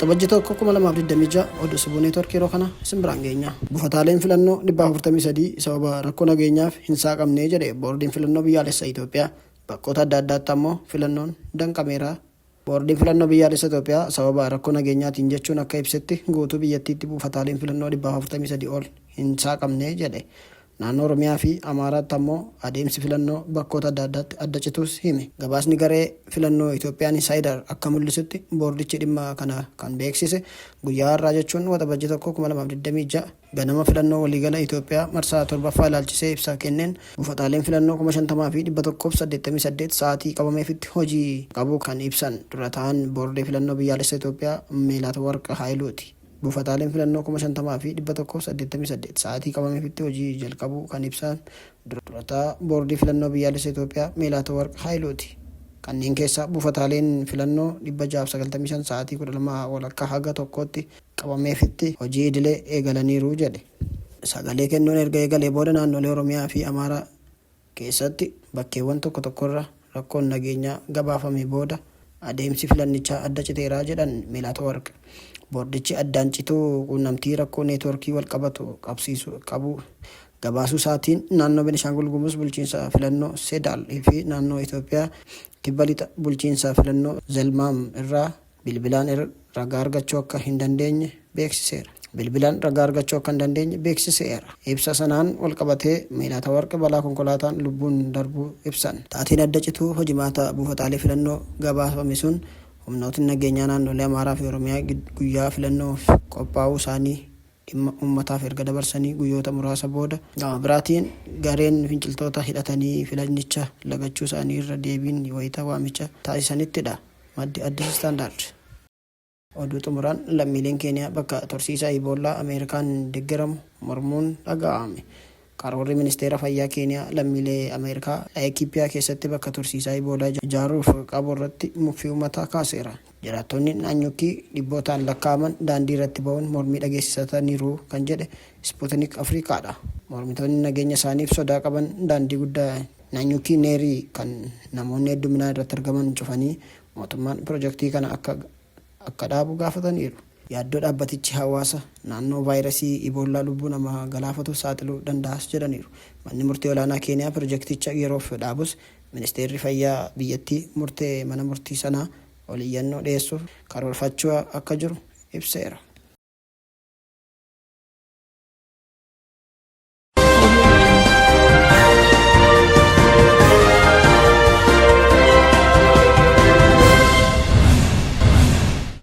Waxabajjii tokko 2026 oduu subuu neetwoorkii yeroo kana isin biraan geenya. Buufataaleen filannoo 443 sababa rakkoo nageenyaaf hin saaqamne jedhe boordiin filannoo biyyaalessaa Itoophiyaa. Bakkoota adda addaatti ammoo filannoon danqameera. Boordiin filannoo biyyaalessaa Itoophiyaa sababa rakkoo nageenyaatiin jechuun akka ibsetti guutuu biyyattiitti buufataaleen filannoo 443 ol hin saaqamne jedhe. Naannoo Oromiyaa fi Amaaraatti ammoo adeemsi filannoo bakkoota adda addaatti adda cituus hime. Gabaasni garee filannoo Itoophiyaan Insider akka mul'isutti boordichi dhimma kana kan beeksise guyyaa har'aa jechuun waxabajjii tokko 2026 ganama filannoo waliigala Itoophiyaa marsaa 7ffaa ilaalchisee ibsa kenneen buufataaleen filannoo 50,188 sa'aatii qabameefitti hojii qabu kan ibsan dura ta'an boordii filannoo biyyaalessaa Itoophiyaa Meelaatwarq Haayiluuti. Buufataaleen filannoo 50,188 sa'aatii qabameefitti hojii jalqabu kan ibsan dura ta'an boordii filannoo biyyaalessaa Itoophiyaa Meelaatwarq Haayiluuti. Kanneen keessaa buufataaleen filannoo 695 sa'aatii 12 walakkaa haga tokkotti qabameefitti hojii idilee eegalaniiru jedhe. Sagalee kennuun erga eegalee booda naannolee Oromiyaa fi Amaaraa keessatti bakkeewwan tokko tokkorra rakkoon nageenyaa gabaafame booda adeemsi filannichaa adda citeeraa jedhan Meelaatwarq. Boordichi addaan cituu quunnamtii rakkoo neetwoorkii wal qabatu qabu gabaasuu isaatiin naannoo Beenishaangul Gumuz bulchiinsa filannoo Sedaal fi naannoo Itoophiyaa kibba lixa bulchiinsa filannoo Zelmaam irraa bilbilaan ragaa argachuu akka hin dandeenye beeksiseera. Ibsa sanaan wal qabatee Meelaatwarq balaa konkolaataan lubbuun darbuu ibsan. Taatiin adda cituu hojimaata buufataalee filannoo gabaafame sun humnootni nageenyaa naannolee Amaaraa fi Oromiyaa guyyaa filannoof qophaa'uu isaanii dhimma uummataaf erga dabarsanii guyyoota muraasa booda gama biraatiin gareen finciltoota hidhatanii filannicha lagachuu isaanii irra deebiin wayita waamicha taasisanittidha. Maddi Addis Standard. Oduu xumuraan lammiileen Keeniyaa bakka tursiisa Iboolaa Ameerikaan deeggaramu mormuun dhaga'ame. Karoorri ministeera fayyaa Keeniyaa lammiilee Ameerikaa Laikipiyaa keessatti bakka tursiisaa Iboolaa ijaaruuf qabu irratti muffii uummataa kaaseera. Jiraattonni naannootti dhibbootaan lakkaa'aman daandii irratti ba'uun mormii dhageessisaniiru kan jedhe Sputnik Afrikaadha. Mormitoonni nageenya isaaniif sodaa qaban daandii guddaa naannootti Neerii kan namoonni hedduminaan irratti argaman cufanii mootummaan pirojektii kana akka dhaabu gaafataniiru. Yaaddoo dhaabbatichi hawaasa naannoo vaayirasii Iboolaa lubbuu namaa galaafatu saaxiluu danda'as jedhaniiru. Manni murtii olaanaa Keeniyaa pirojekticha yeroof dhaabus ministeerri fayyaa biyyattii murtee mana murtii sanaa ol iyyannoo dhiyeessuuf karoorfachaa akka jiru ibseera.